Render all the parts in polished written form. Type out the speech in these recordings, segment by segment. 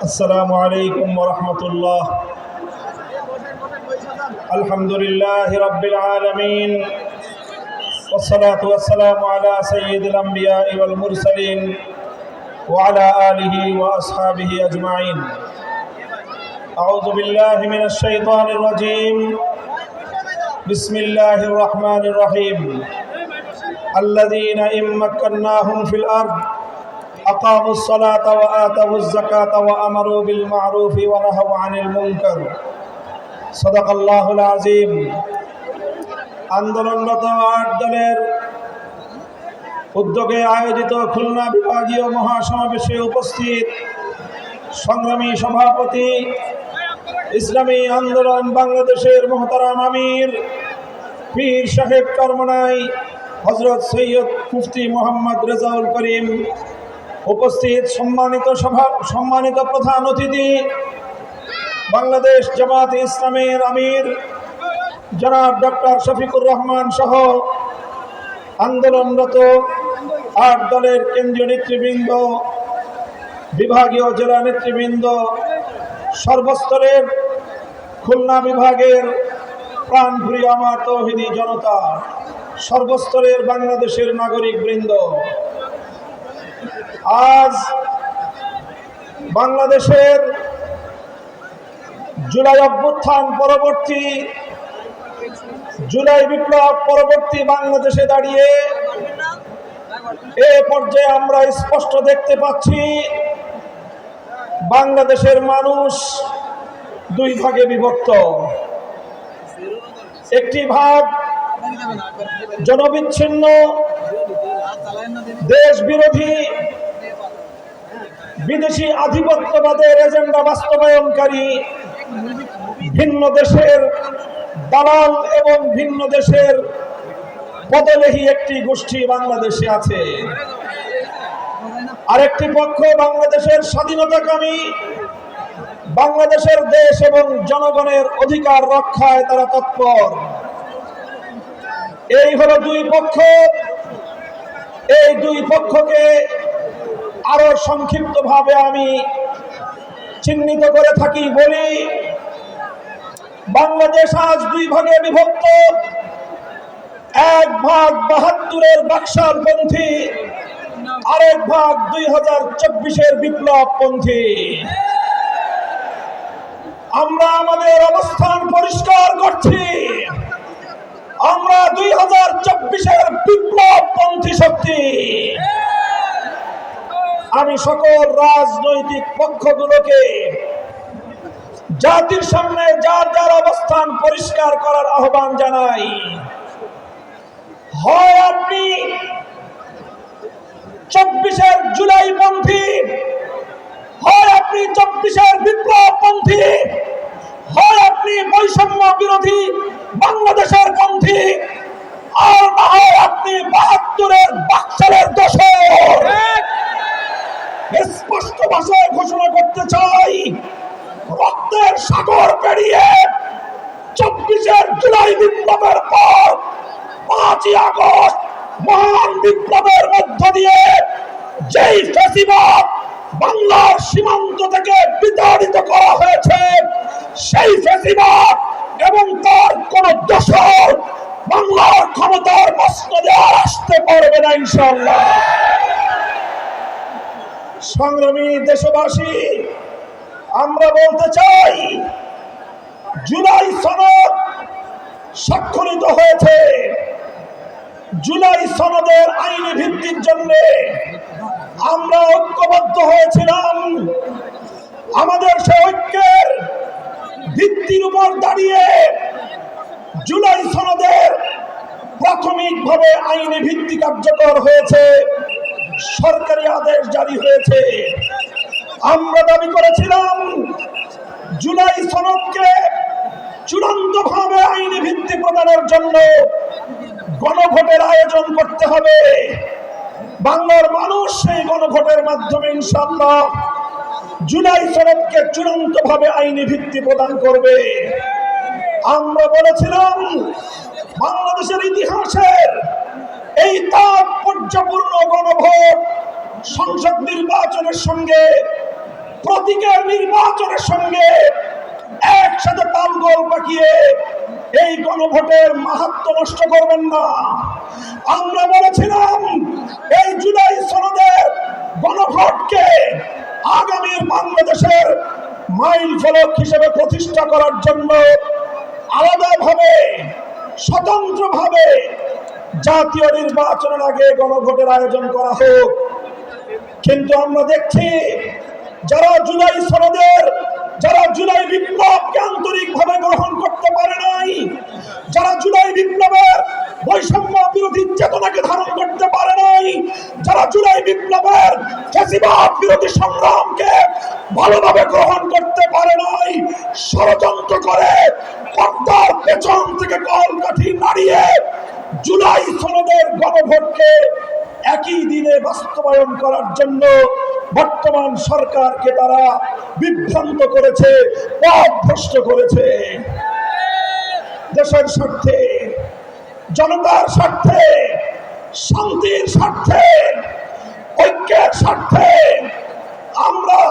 السلام عليكم ورحمة الله. الحمد لله رب العالمين، والصلاة والسلام على سيد الأنبياء والمرسلين وعلى آله وأصحابه أجمعين. أعوذ بالله من الشيطان الرجيم. بسم الله الرحمن الرحيم. الذين إن مكناهم في الأرض أقاموا الصلاة وآتوا الزكاة وأمروا بالمعروف ونهوا عن المنكر. صدق الله العظيم. আন্দোলনরত ৮ দলের উদ্যোগে আয়োজিত খুলনা বিভাগীয় মহাসমাবেশে উপস্থিত সংগ্রামী সভাপতি, ইসলামী আন্দোলন বাংলাদেশের মোহতারাম আমির পীর সাহেব চরমনাই হযরত সৈয়দ মুফতি মোহাম্মদ রেজাউল করিম, উপস্থিত সম্মানিত প্রধান অতিথি, বাংলাদেশ জামাতে ইসলামের আমির জনাব ডক্টর শফিকুর রহমান সহ আন্দোলনরত ৮ দলের কেন্দ্রীয় নেতৃবৃন্দ, বিভাগীয় জেলা নেতৃবৃন্দ, সর্বস্তরের খুলনা বিভাগের প্রাণপ্রিয় আমার তৌহিদি জনতা, সর্বস্তরের বাংলাদেশের নাগরিক বৃন্দ, আজ বাংলাদেশের জুলাই অভ্যুত্থান পরবর্তী, জুলাই বিপ্লব পরবর্তী বাংলাদেশে দাঁড়িয়ে এ পর্যায়ে আমরা স্পষ্ট দেখতে পাচ্ছি বাংলাদেশের মানুষ দুই ভাগে বিভক্ত। একটি ভাগ জনবিচ্ছিন্ন, দেশ বিরোধী, বিদেশি আধিপত্যবাদের এজেন্ডা বাস্তবায়নকারী, ভিন্ন দেশের দালাল এবং ভিন্ন দেশের পদলেহী একটি গোষ্ঠী বাংলাদেশে আছে। আরেকটি পক্ষ বাংলাদেশের স্বাধীনতাকামী, বাংলাদেশের দেশ এবং জনগণের অধিকার রক্ষায় তারা তৎপর। এই হলো দুই পক্ষ। এই দুই পক্ষকে আরো সংক্ষিপ্তভাবে আমি চিহ্নিত করে থাকি বলি, বাংলাদেশ আজ দুই ভাগে বিভক্ত। এক ভাগ ৭২-এর বাকশালপন্থী, আরেক ভাগ ২০২৪-এর বিপ্লবপন্থী। আমরা আমাদের অবস্থান পরিষ্কার করছি, আমরা ২০২৪-এর বিপ্লবপন্থী শক্তি। আমি সকল রাজনৈতিক পক্ষগুলোকে জাতির সামনে যার যার অবস্থান পরিষ্কার করার আহ্বান জানাই। হয় আপনি ২৪-এর জুলাইপন্থী, হয় আপনি ২৪-এর বিপ্লবপন্থী, হয় আপনি বৈষম্য বিরোধী বাংলাদেশের পন্থী, আর না হয় আপনি ৭২-এর বাকশালের দোসর। স্পষ্ট ভাষায় ঘোষণা করতে চাই, রক্তের সাগর পেরিয়ে ২৪-এর জুলাই বিপ্লবের পর ৫ই আগস্ট মহান বিপ্লবের মধ্য দিয়ে যেই ফ্যাসিবাদ বাংলার সীমান্ত থেকে বিতাড়িত করা হয়েছে, সেই ফ্যাসিবাদ এবং তার কোন দোসর বাংলার ক্ষমতার মসনদে আর আসতে পারবে না ইনশাআল্লাহ। সংগ্রামী দেশবাসী, আমরা বলতে চাই, জুলাই সনদ স্বাক্ষরিত হয়েছে। জুলাই সনদের আইনি ভিত্তির জন্য আমরা ঐক্যবদ্ধ হয়েছিলাম। আমাদের সে ঐক্যের ভিত্তির উপর দাঁড়িয়ে জুলাই সনদের প্রাথমিকভাবে আইনি ভিত্তি কার্যকর হয়েছে, সরকারি আদেশ জারি হয়েছে। আমরা দাবি করেছিলাম জুলাই সনদকে চূড়ান্তভাবে আইনি ভিত্তি প্রদানের জন্য গণভোটের আয়োজন করতে হবে। বাংলার মানুষ সেই গণভোটের মাধ্যমে ইনশাআল্লাহ জুলাই সনদকে চূড়ান্তভাবে আইনি ভিত্তি প্রদান করবে। আমরা বলেছিলাম বাংলাদেশের ইতিহাসের এই তাৎপর্যপূর্ণ গণভোট সংসদ নির্বাচনের সঙ্গে প্রতীকের নির্বাচনের সঙ্গে একসাথে তালগোল পাকিয়ে এই গণভোটের মাহাত্ম্য নষ্ট করবেন না। আমরা বলেছিলাম এই জুলাই সনদের গণভোটকে আগামী বাংলাদেশের মাইল ফলক হিসেবে প্রতিষ্ঠা করার জন্য আলাদাভাবে স্বতন্ত্রভাবে জাতীয় নির্বাচনের আগে গণভোটের আয়োজন করা হোক। কিন্তু আমরা দেখছি যারা জুলাই সনদের, যারা জুলাই বিপ্লবকে আন্তরিকভাবে গ্রহণ করতে পারে নাই, যারা জুলাই বিপ্লবের বৈষম্য বিরোধী চেতনাকে ধারণ করতে পারে নাই, যারা জুলাই বিপ্লবের ফ্যাসিবাদ বিরোধী সংগ্রামকে ভালোভাবে গ্রহণ করতে পারে নাই, ষড়যন্ত্র করে পর্দার পেছন থেকে কলকাঠি নাড়িয়ে জুলাই সনদের গণভোটকে একই দিনে বাস্তবায়ন করার জন্য বর্তমান সরকারকে তারা বিভ্রান্ত করেছে, পথভ্রষ্ট করেছে। দেশের স্বার্থে, জনতার স্বার্থে, শান্তির স্বার্থে, ঐক্যের স্বার্থে আমরা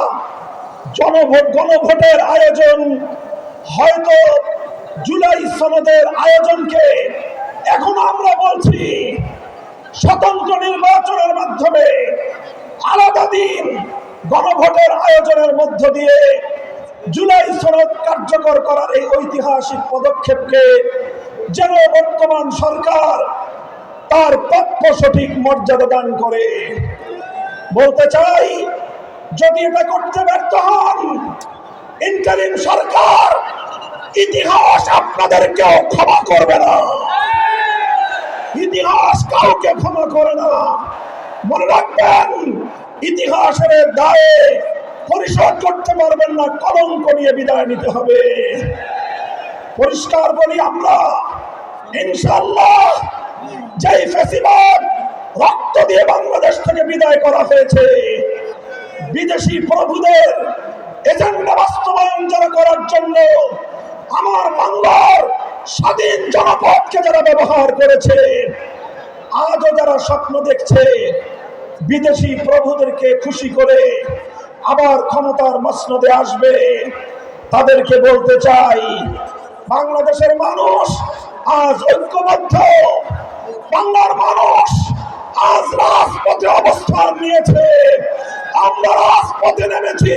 গণভোটের আয়োজন, হয়তো জুলাই সনদের আয়োজনকে এখন আমরা বলছি স্বতন্ত্র নির্বাচনের মাধ্যমে আলাদা দিন গণভোটের আয়োজনের মধ্য দিয়ে জুলাই সনদ কার্যকর করার এই ঐতিহাসিক পদক্ষেপকে যেন বর্তমান সরকার তার প্রাপ্য সঠিক মর্যাদা দান করে। বলতে চাই, যদি এটা করতে ব্যর্থ হন, ইন্টারিম সরকার, ইতিহাস আপনাদেরকেও ক্ষমা করবে না। ইতিহাস কাউকে ক্ষমা করে না। মনে রাখবেন, ইতিহাসের দায়ে পরিশোধ করতে পারবেন না, কলঙ্ক নিয়ে বিদায় নিতে হবে। পরিষ্কার বলি, আমরা ইনশাআল্লাহ যেই ফ্যাসিবাদ রক্ত দিয়ে বাংলাদেশ থেকে বিদায় করা হয়েছে, বিদেশি প্রভুদের এজেন্ডা বাস্তবায়ন যারা করার জন্য আমার বাংলার স্বাধীন জনপদকে যারা ব্যবহার করেছে, আজও যারা স্বপ্ন দেখছে বিদেশি প্রভুদেরকে খুশি করে আবার ক্ষমতার মসনদে আসবে, তাদেরকে বলতে চাই, বাংলাদেশের মানুষ আজ ঐক্যবদ্ধ। বাংলার মানুষ আজ রাজপথে অবস্থান নিয়েছে। আমরা রাজপথে নেমেছি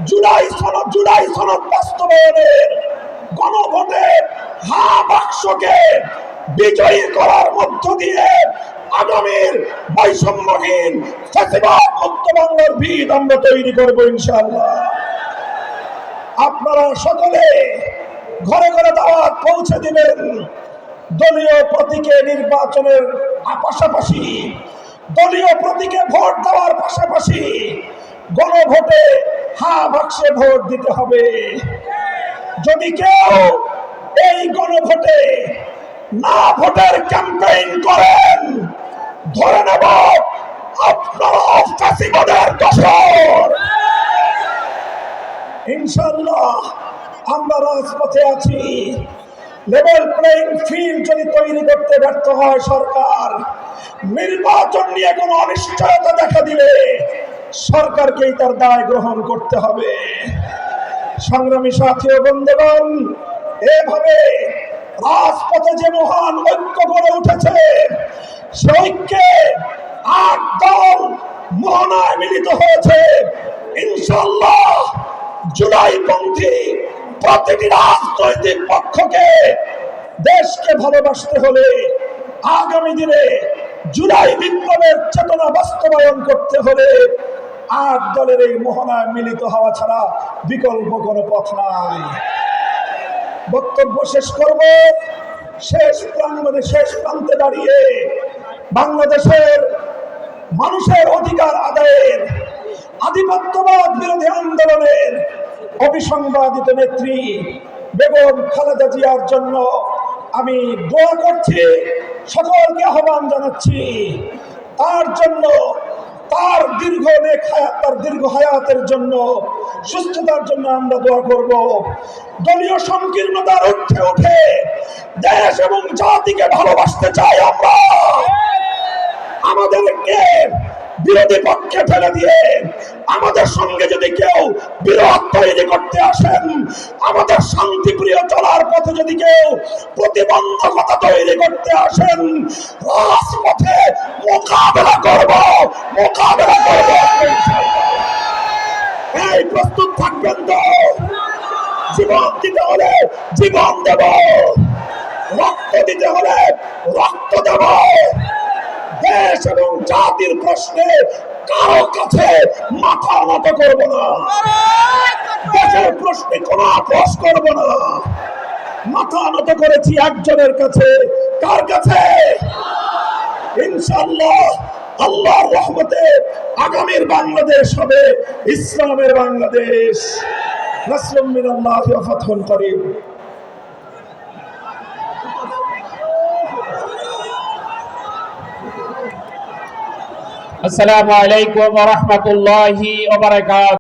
জুলাই সনদ বাস্তবায়নের গণভোটে হা বাক্সকে বিজয়ী করার মধ্য দিয়ে আগামীর বৈষম্যহীন ফ্যাসিবাদ মুক্ত বাংলার ভিত আমরা তৈরি করবো ইনশাআল্লাহ। আপনারা সকলে ঘরে ঘরে দাওয়াত পৌঁছে দিবেন। দলীয় প্রতীকে নির্বাচনের পাশাপাশি, দলীয় প্রতীকে ভোট দেওয়ার পাশাপাশি গণভোটে হা বাক্সে ভোট দিতে হবে। যদি কেউ এই গণভোটে না ভোটের ক্যাম্পেইন করেন, ধরে নেব আপনারা ফ্যাসিবাদের দোসর। ইনশাআল্লাহ আমরা রাজপথে আছি। লেভেল প্লেইং ফিল্ড যদি তৈরি করতে ব্যর্থ হয় সরকার, নির্বাচন নিয়ে কোনো অনিশ্চয়তা দেখা দিলে সরকারকেই তার দায় গ্রহণ করতে হবে। সংগ্রামী সাথী ও বন্ধুগণ, এভাবে রাজপথে যে মহান ঐক্য গড়ে উঠেছে, সে ঐক্যে ৮ দল মোহনায় মিলিত হয়েছে। ইনশাআল্লাহ জুলাইপন্থী প্রতিটি রাজনৈতিক পক্ষকে দেশকে ভালোবাসতে হলে, আগামী দিনে জুলাই বিপ্লবের চেতনা বাস্তবায়ন করতে হলে ৮ দলের এই মোহনায় মিলিত হওয়া ছাড়া বিকল্প কোনো পথ নাই। বক্তব্য শেষ করব। শেষ প্রান্তে দাঁড়িয়ে বাংলাদেশের মানুষের অধিকার আদায়ের, আধিপত্যবাদ বিরোধী আন্দোলনের অবিসংবাদিত নেত্রী বেগম খালেদা জিয়ার জন্য আমি দোয়া করছি, সকলকে আহ্বান জানাচ্ছি। তার জন্য, তার দীর্ঘ হায়াতের জন্য, সুস্থতার জন্য আমরা দোয়া করব। দলীয় সংকীর্ণতার ঊর্ধ্বে উঠে দেশ এবং জাতিকে ভালোবাসতে চাই আমরা। আমাদেরকে বিরোধী পক্ষে ফেলে দিয়ে আমাদের সঙ্গে যদি কেউ বিরোধ তৈরি করতে আসেন, আমাদের শান্তিপ্রিয় চলার পথে যদি কেউ প্রতিবন্ধকতা তৈরি করতে আসেন, রাজপথে মোকাবেলা করব। এই প্রস্তুত থাকবেন তো? জীবন দিতে হলে জীবন দেব, রক্ত দিতে হলে রক্ত দেব। দেশ এবং জাতির প্রশ্নে কারো কাছে মাথা নত করব না, দেশের প্রশ্নে কোনো আপোষ করব না। মাথা নত করেছি একজনের কাছে। কার কাছে? ইনশাআল্লাহ আল্লাহর রহমতে আগামীর বাংলাদেশ হবে ইসলামের বাংলাদেশ। নাসরুম মিনাল্লাহি ওয়া ফাতহুন করিম। আসসালামু আলাইকুম ওয়া রাহমাতুল্লাহি ওয়া বারাকাতুহু।